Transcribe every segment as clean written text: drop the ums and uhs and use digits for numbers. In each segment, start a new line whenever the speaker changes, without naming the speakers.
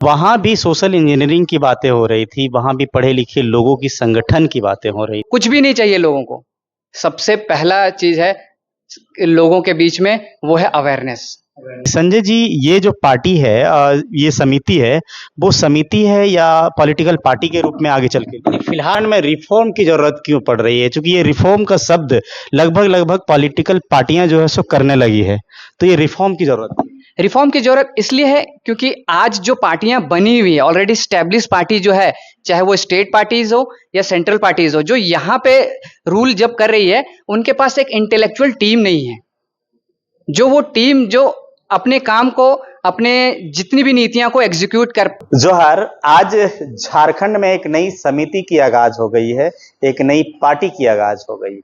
वहाँ भी social engineering की बातें हो रही थी, वहाँ भी पढ़े लिखे लोगों की संगठन की बातें हो रही
कुछ भी नहीं चाहिए लोगों को। सबसे पहला चीज है लोगों के बीच में, वो है अवेयरनेस।
संजय जी, ये जो पार्टी है ये समिति है, वो समिति है या पॉलिटिकल पार्टी के रूप में आगे चल के फिलहाल में रिफॉर्म की जरूरत क्यों पड़ रही है? क्योंकि ये रिफॉर्म का शब्द लगभग लगभग पॉलिटिकल पार्टियां जो है सो करने लगी है, तो ये रिफॉर्म की जरूरत है।
रिफॉर्म की जरूरत इसलिए है क्योंकि आज जो पार्टियां बनी हुई है, ऑलरेडी स्टैब्लिश पार्टी जो है, चाहे वो स्टेट पार्टीज हो या सेंट्रल पार्टीज हो, जो यहाँ पे रूल जब कर रही है, उनके पास एक इंटेलेक्चुअल टीम नहीं है। जो वो टीम जो अपने काम को, अपने जितनी भी नीतियां को एग्जीक्यूट कर।
जोहार, आज झारखंड में एक नई समिति की आगाज हो गई है, एक नई पार्टी की आगाज हो गई।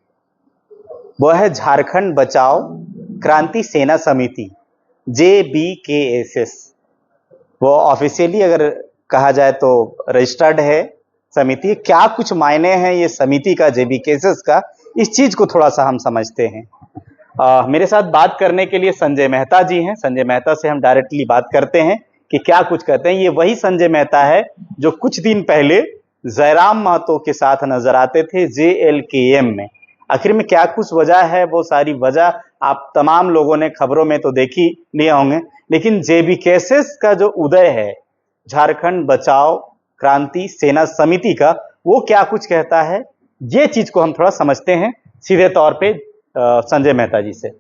वो है झारखंड बचाओ क्रांति सेना समिति, JBKSS। वो ऑफिशियली अगर कहा जाए तो रजिस्टर्ड है समिति। क्या कुछ मायने हैं ये समिति का, JBKSS का, इस चीज को थोड़ा सा हम समझते हैं। मेरे साथ बात करने के लिए संजय मेहता जी हैं। संजय मेहता से हम डायरेक्टली बात करते हैं कि क्या कुछ कहते हैं। ये वही संजय मेहता है जो कुछ दिन पहले जयराम महतो के साथ नजर आते थे JLKM में। आखिर में क्या कुछ वजह है, वो सारी वजह आप तमाम लोगों ने खबरों में तो देख ही लिए होंगे, लेकिन JBKSS का जो उदय है, झारखंड बचाओ क्रांति सेना समिति का, वो क्या कुछ कहता है, ये चीज को हम थोड़ा समझते हैं सीधे तौर पे संजय मेहता जी से।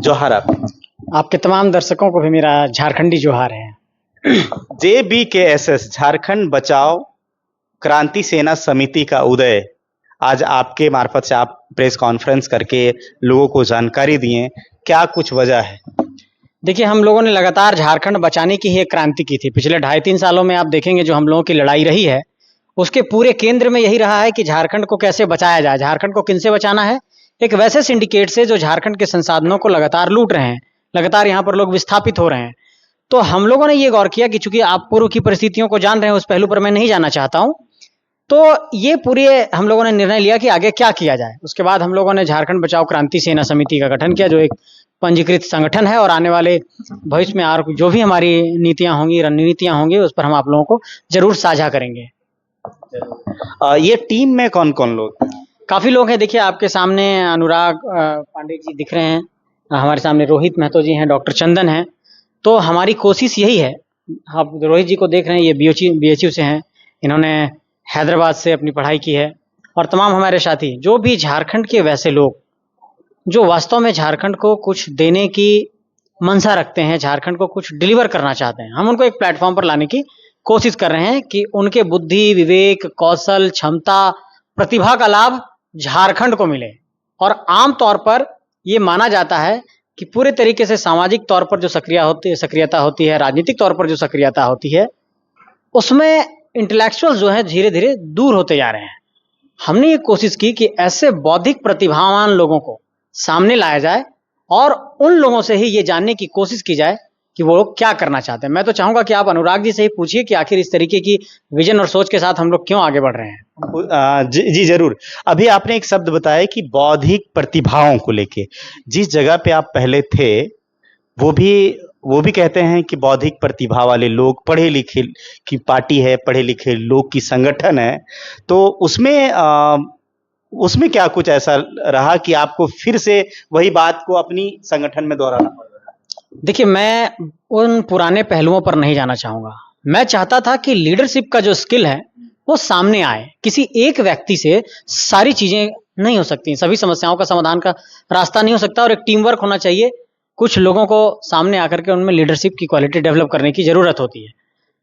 जोहार
आपके तमाम दर्शकों को भी मेरा झारखंडी जोहार है।
JBKSS झारखंड बचाओ क्रांति सेना समिति का उदय, आज आपके मार्फत से आप प्रेस कॉन्फ्रेंस करके लोगों को जानकारी दिए, क्या कुछ वजह है?
देखिए, हम लोगों ने लगातार झारखंड बचाने की ही एक क्रांति की थी। पिछले 2.5-3 सालों में आप देखेंगे जो हम लोगों की लड़ाई रही है, उसके पूरे केंद्र में यही रहा है कि झारखंड को कैसे बचाया जाए। झारखंड को किनसे बचाना है? एक वैसे सिंडिकेट से जो झारखंड के संसाधनों को लगातार लूट रहे हैं, लगातार यहाँ पर लोग विस्थापित हो रहे हैं। तो हम लोगों ने ये गौर किया कि चूंकि आप पूर्व की परिस्थितियों को जान रहे हैं, उस पहलू पर मैं नहीं जाना चाहता हूँ, तो ये पूरे हम लोगों ने निर्णय लिया कि आगे क्या किया जाए। उसके बाद हम लोगों ने झारखंड बचाओ क्रांति सेना समिति का गठन किया, जो एक पंजीकृत संगठन है, और आने वाले भविष्य में और जो भी हमारी नीतियां होंगी, रणनीतियां होंगी, उस पर हम आप लोगों को जरूर साझा करेंगे।
ये टीम में कौन कौन लोग?
काफी लोग हैं। देखिए, आपके सामने अनुराग पांडे जी दिख रहे हैं, हमारे सामने रोहित महतो जी हैं, डॉक्टर चंदन हैं। तो हमारी कोशिश यही है, आप रोहित जी को देख रहे हैं, ये BHU से हैं, इन्होंने हैदराबाद से अपनी पढ़ाई की है। और तमाम हमारे साथी जो भी झारखंड के वैसे लोग जो वास्तव में झारखंड को कुछ देने की मंशा रखते हैं, झारखंड को कुछ डिलीवर करना चाहते हैं, हम उनको एक प्लेटफॉर्म पर लाने की कोशिश कर रहे हैं कि उनके बुद्धि, विवेक, कौशल, क्षमता, प्रतिभा का लाभ झारखंड को मिले। और आम तौर पर यह माना जाता है कि पूरे तरीके से सामाजिक तौर पर जो सक्रियता होती है, राजनीतिक तौर पर जो सक्रियता होती है, उसमें इंटेलेक्चुअल जो है धीरे धीरे दूर होते जा रहे हैं। हमने ये कोशिश की कि ऐसे बौद्धिक प्रतिभावान लोगों को सामने लाया जाए और उन लोगों से ही ये जानने की कोशिश की जाए कि वो लोग क्या करना चाहते हैं। मैं तो चाहूंगा कि आप अनुराग जी से ही पूछिए कि आखिर इस तरीके की विजन और सोच के साथ हम लोग क्यों आगे बढ़ रहे हैं।
जी जरूर। अभी आपने एक शब्द बताया कि बौद्धिक प्रतिभाओं को लेके, जिस जगह पे आप पहले थे वो भी कहते हैं कि बौद्धिक प्रतिभा वाले लोग, पढ़े लिखे की पार्टी है, पढ़े लिखे लोग की संगठन है, तो उसमें क्या कुछ ऐसा रहा कि आपको फिर से वही बात को अपनी संगठन में दोहराना पड़ रहा है?
देखिए, मैं उन पुराने पहलुओं पर नहीं जाना चाहूंगा। मैं चाहता था कि लीडरशिप का जो स्किल है वो सामने आए। किसी एक व्यक्ति से सारी चीजें नहीं हो सकती, सभी समस्याओं का समाधान का रास्ता नहीं हो सकता, और एक टीम वर्क होना चाहिए। कुछ लोगों को सामने आकर के उनमें लीडरशिप की क्वालिटी डेवलप करने की जरूरत होती है।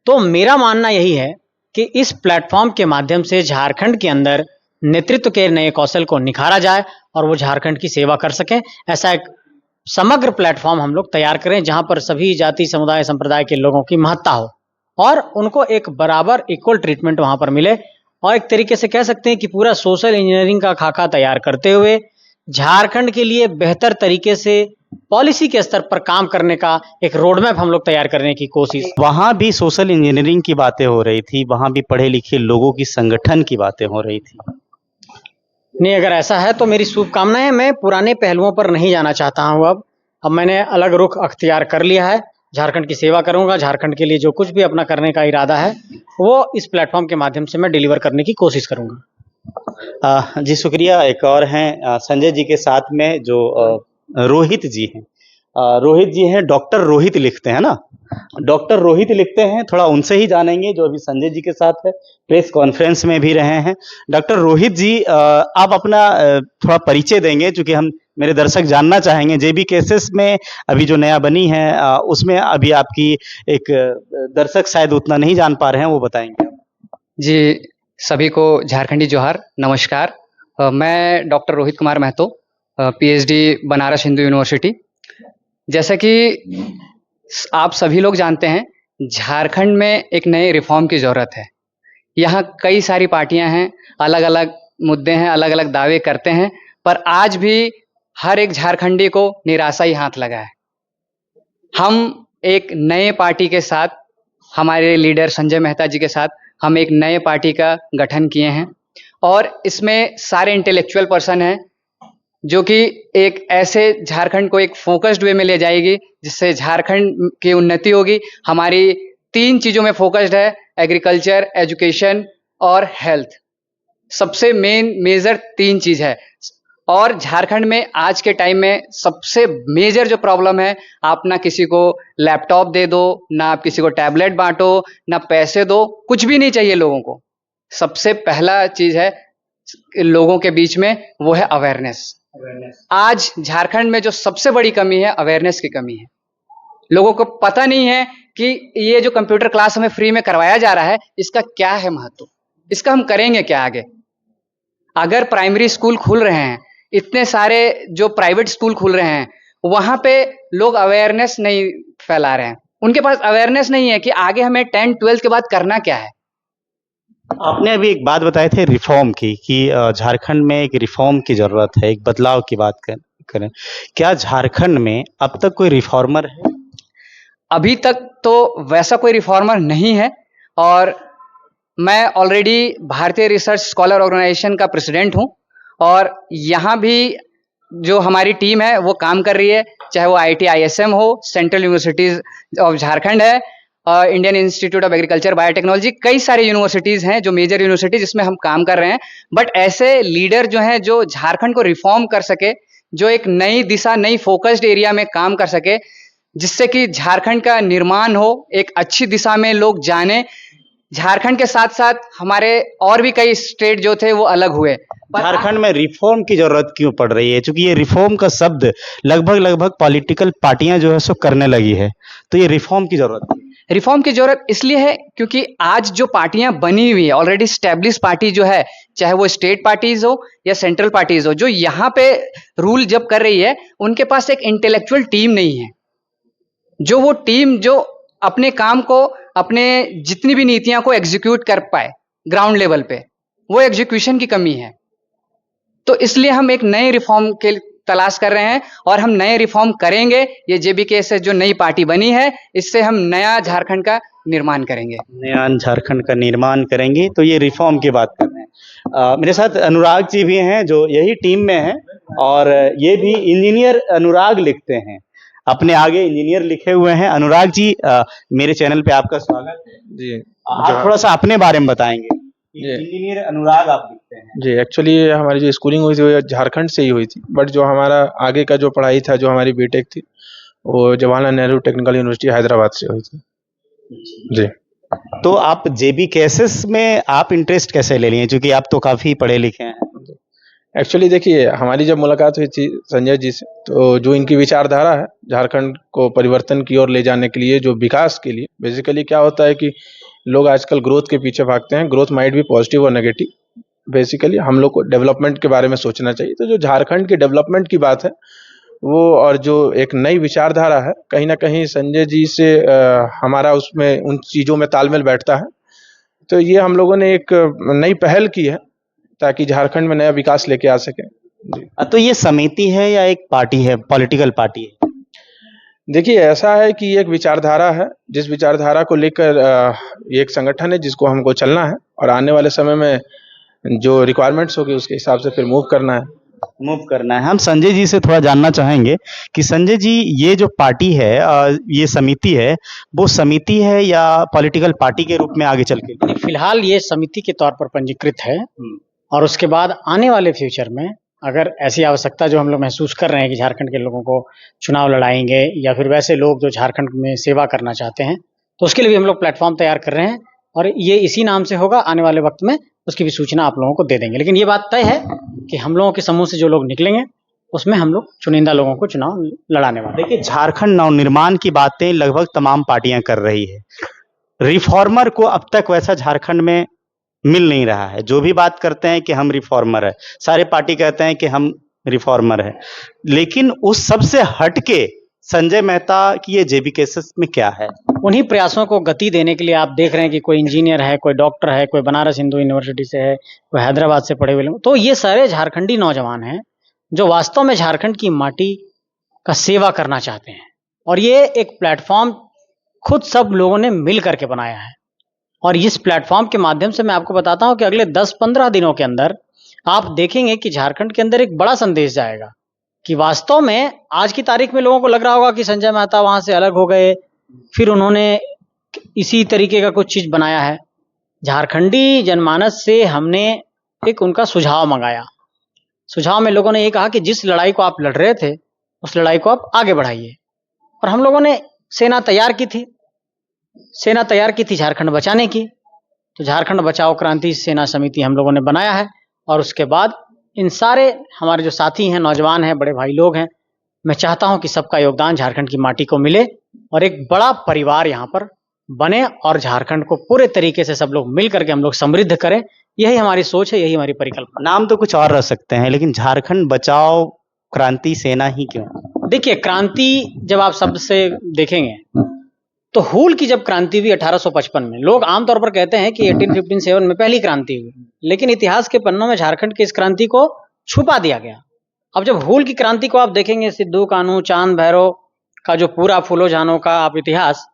तो मेरा मानना यही है कि इस प्लेटफॉर्म के माध्यम से झारखंड के अंदर नेतृत्व के नए कौशल को निखारा जाए और वो झारखंड की सेवा कर सकें। ऐसा एक समग्र प्लेटफॉर्म हम लोग तैयार करें जहां पर सभी जाति, समुदाय, संप्रदाय के लोगों की महत्ता हो और उनको एक बराबर इक्वल ट्रीटमेंट वहां पर मिले। और एक तरीके से कह सकते हैं कि पूरा सोशल इंजीनियरिंग का खाका तैयार करते हुए झारखंड के लिए बेहतर तरीके से पॉलिसी के स्तर पर काम करने का एक रोड मैप हम लोग तैयार करने की कोशिश।
वहां भी सोशल इंजीनियरिंग की बातें हो रही थी, वहां भी पढ़े लिखे लोगों की संगठन की बातें हो रही थी।
नहीं, अगर ऐसा है तो मेरी शुभकामनाएं। मैं पुराने पहलुओं पर नहीं जाना चाहता हूं। अब मैंने अलग रुख अख्तियार कर लिया है झारखंड की सेवा करूंगा। झारखंड के लिए जो कुछ भी अपना करने का इरादा है वो इस प्लेटफॉर्म के माध्यम से मैं डिलीवर करने की कोशिश करूंगा।
जी शुक्रिया। एक और हैं संजय जी के साथ में जो रोहित जी हैं। रोहित जी हैं, डॉक्टर रोहित लिखते हैं ना, डॉक्टर रोहित लिखते हैं। थोड़ा उनसे ही जानेंगे जो अभी संजय जी के साथ है, प्रेस कॉन्फ्रेंस में भी रहे हैं। डॉक्टर रोहित जी, आप अपना थोड़ा परिचय देंगे, क्योंकि हम मेरे दर्शक जानना चाहेंगे जेबी केसेस में अभी जो नया बनी है उसमें अभी आपकी एक दर्शक शायद उतना नहीं जान पा रहे हैं, वो बताएंगे।
जी, सभी को झारखंडी जोहार, नमस्कार। मैं doctor Rohit Kumar Mahato, PhD Banaras Hindu university. जैसा कि आप सभी लोग जानते हैं, झारखंड में एक नए रिफॉर्म की ज़रूरत है। यहाँ कई सारी पार्टियां हैं, अलग अलग मुद्दे हैं, अलग अलग दावे करते हैं, पर आज भी हर एक झारखंडी को निराशा ही हाथ लगा है। हम एक नए पार्टी के साथ, हमारे लीडर संजय मेहता जी के साथ हम एक नए पार्टी का गठन किए हैं और इसमें सारे इंटेलेक्चुअल पर्सन हैं जो कि एक ऐसे झारखंड को एक फोकस्ड वे में ले जाएगी जिससे झारखंड की उन्नति होगी। हमारी 3 चीज़ों में फोकस्ड है, एग्रीकल्चर, एजुकेशन और हेल्थ। सबसे मेजर 3 चीज़ है। और झारखंड में आज के टाइम में सबसे मेजर जो प्रॉब्लम है, आप ना किसी को लैपटॉप दे दो, ना आप किसी को टैबलेट बांटो, ना पैसे दो, कुछ भी नहीं चाहिए लोगों को। सबसे पहला चीज़ है लोगों के बीच में, वो है अवेयरनेस। आज झारखंड में जो सबसे बड़ी कमी है, अवेयरनेस की कमी है। लोगों को पता नहीं है कि ये जो कंप्यूटर क्लास हमें फ्री में करवाया जा रहा है, इसका क्या है महत्व, इसका हम करेंगे क्या आगे। अगर प्राइमरी स्कूल खुल रहे हैं, इतने सारे जो प्राइवेट स्कूल खुल रहे हैं, वहां पे लोग अवेयरनेस नहीं फैला रहे हैं। उनके पास अवेयरनेस नहीं है कि आगे हमें 10th 12th के बाद करना क्या है।
आपने अभी एक बात बताए थे रिफॉर्म की, कि झारखंड में एक रिफॉर्म की जरूरत है, एक बदलाव की बात करें। क्या झारखंड में अब तक कोई रिफॉर्मर है?
अभी तक तो वैसा कोई रिफॉर्मर नहीं है और मैं ऑलरेडी भारतीय रिसर्च स्कॉलर ऑर्गेनाइजेशन का प्रेसिडेंट हूं और यहाँ भी जो हमारी टीम है वो काम कर रही है, चाहे वो IIT-ISM हो, सेंट्रल यूनिवर्सिटीज ऑफ झारखंड है, Indian institute of agriculture biotechnology, कई सारी यूनिवर्सिटीज हैं जो मेजर यूनिवर्सिटीज, जिसमें हम काम कर रहे हैं। बट ऐसे लीडर जो हैं जो झारखंड को रिफॉर्म कर सके, जो एक नई दिशा, नई फोकस्ड एरिया में काम कर सके, जिससे कि झारखंड का निर्माण हो, एक अच्छी दिशा में लोग जाने। झारखंड के साथ साथ हमारे और भी कई स्टेट जो थे वो अलग हुए।
झारखंड में रिफॉर्म की जरूरत क्यों पड़ रही है? क्योंकि ये रिफॉर्म का शब्द लगभग पॉलिटिकल पार्टियां जो है सो करने लगी है, तो ये रिफॉर्म की जरूरत है।
रिफॉर्म की जरूरत इसलिए है क्योंकि आज जो पार्टियां बनी हुई है, ऑलरेडी स्टैब्लिश पार्टी जो है, चाहे वो स्टेट पार्टीज हो या सेंट्रल पार्टीज हो, जो यहाँ पे रूल जब कर रही है, उनके पास एक इंटेलेक्चुअल टीम नहीं है। जो वो टीम जो अपने काम को, अपने जितनी भी नीतियां को एग्जीक्यूट कर पाए ग्राउंड लेवल पे, वो एग्जीक्यूशन की कमी है। तो इसलिए हम एक नए रिफॉर्म के तलाश कर रहे हैं और हम नए रिफॉर्म करेंगे। ये जेबीके से जो नई पार्टी बनी है, इससे हम नया झारखंड का निर्माण करेंगे।
नया झारखंड का निर्माण करेंगे, तो ये रिफॉर्म की बात कर रहे हैं। मेरे साथ अनुराग जी भी हैं जो यही टीम में हैं और ये भी इंजीनियर अनुराग लिखते हैं, अपने आगे इंजीनियर लिखे हुए हैं। अनुराग जी, मेरे चैनल पे आपका स्वागत है
जी।
आप थोड़ा सा अपने बारे में बताएंगे।
जी।
इंजीनियर अनुराग आप लिखते हैं।
जी, एक्चुअली हमारी जो स्कूलिंग हुई थी वो झारखंड से ही हुई थी, बट जो हमारा आगे का जो पढ़ाई था, जो हमारी बीटेक थी, वो जवाहरलाल नेहरू टेक्निकल यूनिवर्सिटी हैदराबाद से हुई थी। जी।
तो आप जेबी केसेस में आप इंटरेस्ट कैसे ले लिए, क्योंकि आप तो काफी पढ़े लिखे हैं?
एक्चुअली देखिए, हमारी जब मुलाकात हुई थी संजय जी से, तो जो इनकी विचारधारा है झारखंड को परिवर्तन की ओर ले जाने के लिए, जो विकास के लिए, बेसिकली क्या होता है कि लोग आजकल ग्रोथ के पीछे भागते हैं। ग्रोथ माइट भी पॉजिटिव और नेगेटिव, बेसिकली हम लोग को डेवलपमेंट के बारे में सोचना चाहिए। तो जो झारखंड की डेवलपमेंट की बात है वो, और जो एक नई विचारधारा है, कहीं ना कहीं संजय जी से हमारा उसमें उन चीज़ों में तालमेल बैठता है। तो ये हम लोगों ने एक नई पहल की है ताकि झारखंड में नया विकास लेके आ सके। जी।
तो ये समिति है या एक पार्टी है, पॉलिटिकल पार्टी है?
देखिए, ऐसा है कि एक विचारधारा है, जिस विचारधारा को लेकर ये एक संगठन है जिसको हमको चलना है और आने वाले समय में जो रिक्वायरमेंट्स होगी उसके हिसाब से फिर मूव करना है।
मूव करना है। हम संजय जी से थोड़ा जानना चाहेंगे कि संजय जी, ये जो पार्टी है, ये समिति है, वो समिति है या पॉलिटिकल पार्टी के रूप में आगे चल के?
नहीं, फिलहाल ये समिति के तौर पर पंजीकृत है और उसके बाद आने वाले फ्यूचर में अगर ऐसी आवश्यकता जो हम लोग महसूस कर रहे हैं कि झारखंड के लोगों को चुनाव लड़ाएंगे या फिर वैसे लोग जो झारखंड में सेवा करना चाहते हैं, तो उसके लिए भी हम लोग प्लेटफॉर्म तैयार कर रहे हैं और ये इसी नाम से होगा। आने वाले वक्त में उसकी भी सूचना आप लोगों को दे देंगे। लेकिन ये बात तय है कि हम लोगों के समूह से जो लोग निकलेंगे उसमें हम लोग चुनिंदा लोगों को चुनाव लड़ाने वाले हैं।
देखिए, झारखंड नवनिर्माण की बातें लगभग तमाम पार्टियां कर रही है। रिफॉर्मर को अब तक वैसा झारखंड में मिल नहीं रहा है। जो भी बात करते हैं कि हम रिफॉर्मर है, सारे पार्टी कहते हैं कि हम रिफॉर्मर है, लेकिन उस सब से हटके संजय मेहता की ये जेबी केसेस में क्या है?
उन्हीं प्रयासों को गति देने के लिए आप देख रहे हैं कि कोई इंजीनियर है, कोई डॉक्टर है, कोई बनारस हिंदू यूनिवर्सिटी से है, कोई हैदराबाद से पढ़े हुए लोग, तो ये सारे झारखंडी नौजवान हैं जो वास्तव में झारखंड की माटी का सेवा करना चाहते हैं। और ये एक प्लेटफॉर्म खुद सब लोगों ने मिल करके बनाया है और इस प्लेटफॉर्म के माध्यम से मैं आपको बताता हूं कि अगले 10-15 दिनों के अंदर आप देखेंगे कि झारखंड के अंदर एक बड़ा संदेश जाएगा कि वास्तव में आज की तारीख में लोगों को लग रहा होगा कि संजय मेहता वहां से अलग हो गए, फिर उन्होंने इसी तरीके का कुछ चीज बनाया है। झारखंडी जनमानस से हमने एक उनका सुझाव मंगाया। सुझाव में लोगों ने ये कहा कि जिस लड़ाई को आप लड़ रहे थे उस लड़ाई को आप आगे बढ़ाइए। और हम लोगों ने सेना तैयार की थी झारखंड बचाने की। तो झारखंड बचाओ क्रांति सेना समिति हम लोगों ने बनाया है और उसके बाद इन सारे हमारे जो साथी हैं, नौजवान हैं, बड़े भाई लोग हैं, मैं चाहता हूं कि सबका योगदान झारखंड की माटी को मिले और एक बड़ा परिवार यहाँ पर बने और झारखंड को पूरे तरीके से सब लोग मिल करके हम लोग समृद्ध करें। यही हमारी सोच है, यही हमारी परिकल्पना।
नाम तो कुछ और रख सकते हैं, लेकिन झारखंड बचाओ क्रांति सेना ही क्यों?
देखिए, क्रांति जब आप शब्द से देखेंगे तो हूल की जब क्रांति हुई 1855 में, लोग आमतौर पर कहते हैं कि 1857 में पहली क्रांति हुई, लेकिन इतिहास के पन्नों में झारखंड की इस क्रांति को छुपा दिया गया। अब जब हूल की क्रांति को आप देखेंगे, सिद्धू कान्हू, चांद भैरव का जो पूरा फूलो जानो का आप इतिहास,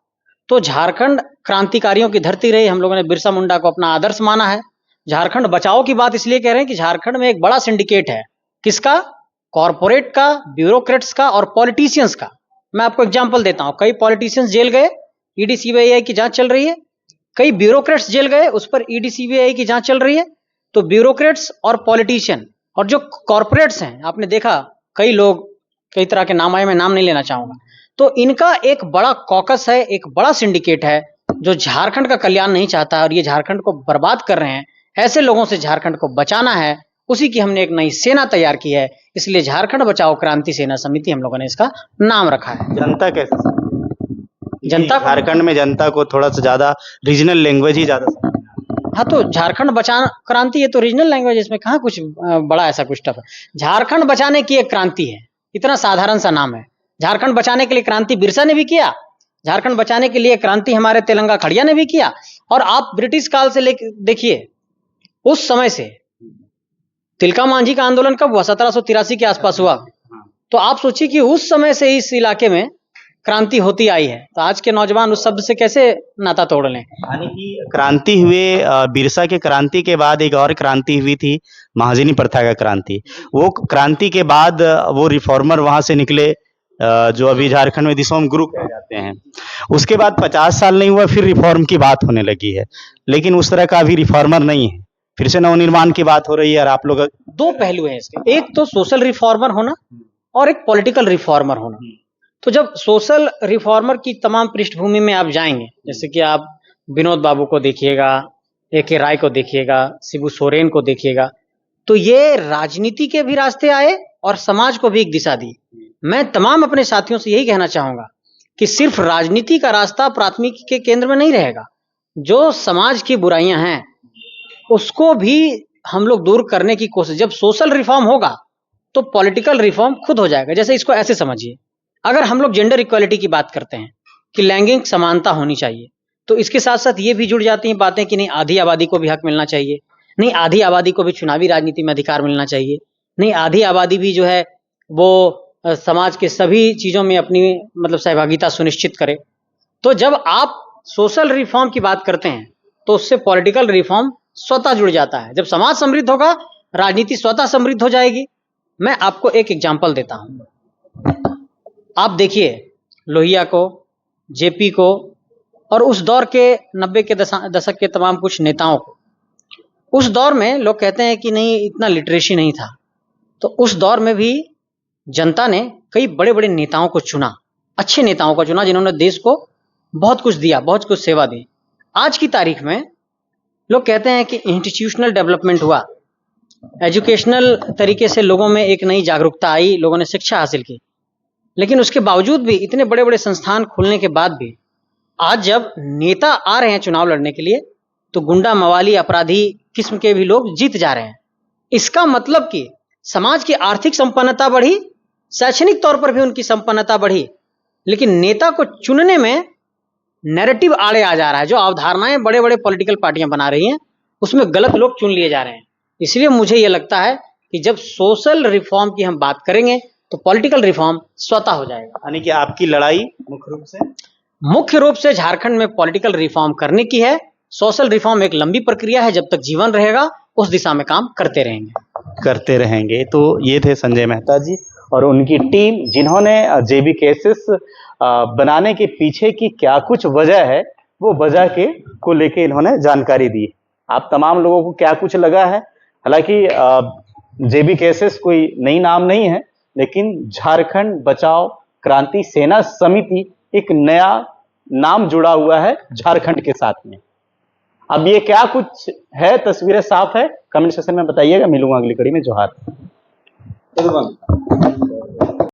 तो झारखंड क्रांतिकारियों की धरती रही। हम लोगों ने बिरसा मुंडा को अपना आदर्श माना है। झारखंड बचाओ की बात इसलिए कह रहे हैं कि झारखंड में एक बड़ा सिंडिकेट है। किसका? कॉरपोरेट का, ब्यूरोक्रेट्स का और पॉलिटिशियंस का। मैं आपको एग्जांपल देता हूं। कई पॉलिटिशियंस जेल गए, ईडी सीबीआई की जांच चल रही है। कई ब्यूरोक्रेट्स जेल गए, उस पर ईडी सीबीआई की जांच चल रही है। तो ब्यूरोक्रेट्स और पॉलिटिशियन और जो कॉरपोरेट्स हैं, आपने देखा कई लोग, कई तरह के नाम आए, मैं नाम नहीं लेना चाहूंगा, तो इनका एक बड़ा कॉकस है, एक बड़ा सिंडिकेट है जो झारखंड का कल्याण नहीं चाहता और ये झारखंड को बर्बाद कर रहे हैं। ऐसे लोगों से झारखंड को बचाना है, उसी की हमने एक नई सेना तैयार की है। इसलिए झारखंड बचाओ क्रांति सेना समिति हम लोगों ने इसका नाम रखा है।
जनता कैसे?
जनता
झारखंड में जनता को थोड़ा सा ज्यादा रीजनल लैंग्वेज ही ज्यादा।
हाँ, तो झारखंड बचाना क्रांति, ये तो रीजनल लैंग्वेज, इसमें कहाँ कुछ बड़ा ऐसा कुछ टफ है। झारखंड बचाने की एक क्रांति है, इतना साधारण सा नाम है। झारखंड बचाने के लिए क्रांति बिरसा ने भी किया, झारखंड बचाने के लिए क्रांति हमारे तेलंगा खड़िया ने भी किया। और आप ब्रिटिश काल से लेकर देखिए, उस समय से तिलका मांझी का आंदोलन कब हुआ? 1783 के आसपास हुआ। तो आप सोचिए कि उस समय से इस इलाके में क्रांति होती आई है, तो आज के नौजवान उस शब्द से कैसे नाता तोड़ लें?
यानी कि क्रांति हुए, बिरसा के क्रांति के बाद एक और क्रांति हुई थी, महाजनी प्रथा का क्रांति। वो क्रांति के बाद वो रिफॉर्मर वहां से निकले जो अभी झारखंड में दिसोम गुरु कहे जाते हैं। उसके बाद 50 साल नहीं हुआ, फिर रिफॉर्म की बात होने लगी है, लेकिन उस तरह का अभी रिफॉर्मर नहीं है। फिर से नवनिर्माण की बात हो रही है। और आप लोग,
दो पहलू हैं इसके, एक तो सोशल रिफॉर्मर होना और एक पॉलिटिकल रिफॉर्मर होना। तो जब सोशल रिफॉर्मर की तमाम पृष्ठभूमि में आप जाएंगे, जैसे कि आप विनोद बाबू को देखिएगा, ए.के. राय को देखिएगा, शिबू सोरेन को देखिएगा, तो ये राजनीति के भी रास्ते आए और समाज को भी एक दिशा दी। मैं तमाम अपने साथियों से यही कहना चाहूंगा कि सिर्फ राजनीति का रास्ता प्राथमिकी के केंद्र में नहीं रहेगा। जो समाज की बुराइयां हैं उसको भी हम लोग दूर करने की कोशिश, जब सोशल रिफॉर्म होगा तो पॉलिटिकल रिफॉर्म खुद हो जाएगा। जैसे इसको ऐसे समझिए, अगर हम लोग जेंडर इक्वालिटी की बात करते हैं कि लैंगिक समानता होनी चाहिए, तो इसके साथ साथ ये भी जुड़ जाती हैं बातें कि नहीं, आधी आबादी को भी हक मिलना चाहिए, नहीं आधी आबादी को भी चुनावी राजनीति में अधिकार मिलना चाहिए, नहीं आधी आबादी भी जो है वो समाज के सभी चीजों में अपनी मतलब सहभागिता सुनिश्चित करे। तो जब आप सोशल रिफॉर्म की बात करते हैं तो उससे पॉलिटिकल रिफॉर्म स्वतः जुड़ जाता है। जब समाज समृद्ध होगा, राजनीति स्वतः समृद्ध हो जाएगी। मैं आपको एक एग्जांपल देता हूं। आप देखिए लोहिया को, जेपी को और उस दौर के 90 के दशक के तमाम कुछ नेताओं को। उस दौर में लोग कहते हैं कि नहीं इतना लिटरेसी नहीं था, तो उस दौर में भी जनता ने कई बड़े बड़े नेताओं को चुना, अच्छे नेताओं को चुना जिन्होंने देश को बहुत कुछ दिया, बहुत कुछ सेवा दी। आज की तारीख में लोग कहते हैं कि इंस्टीट्यूशनल डेवलपमेंट हुआ, एजुकेशनल तरीके से लोगों में एक नई जागरूकता आई, लोगों ने शिक्षा हासिल की, लेकिन उसके बावजूद भी इतने बड़े बड़े संस्थान खुलने के बाद भी आज जब नेता आ रहे हैं चुनाव लड़ने के लिए तो गुंडा मवाली अपराधी किस्म के भी लोग जीत जा रहे हैं। इसका मतलब कि समाज की आर्थिक संपन्नता बढ़ी, शैक्षणिक तौर पर भी उनकी संपन्नता बढ़ी, लेकिन नेता को चुनने में नैरेटिव आड़े आ जा रहा है। जो अवधारणाएं बड़े बड़े पॉलिटिकल पार्टियां बना रही हैं उसमें गलत लोग चुन लिए जा रहे हैं। इसलिए मुझे यह लगता है कि जब सोशल रिफॉर्म की हम बात करेंगे तो पॉलिटिकल रिफॉर्म स्वतः हो जाएगा।
यानी कि आपकी लड़ाई मुख्य रूप से
झारखंड में पॉलिटिकल रिफॉर्म करने की है। सोशल रिफॉर्म एक लंबी प्रक्रिया है, जब तक जीवन रहेगा उस दिशा में काम करते रहेंगे।
तो ये थे संजय मेहता जी और उनकी टीम, जिन्होंने जेबी केसेस बनाने के पीछे की क्या कुछ वजह है वो वजह को लेके इन्होंने जानकारी दी। आप तमाम लोगों को क्या कुछ लगा है, हालांकि जेबी केसेस कोई नई नाम नहीं है, लेकिन झारखंड बचाओ क्रांति सेना समिति एक नया नाम जुड़ा हुआ है झारखंड के साथ में। अब ये क्या कुछ है, तस्वीरें साफ है, कमेंट सेक्शन में बताइएगा। मिलूंगा अगली कड़ी में। जोहार।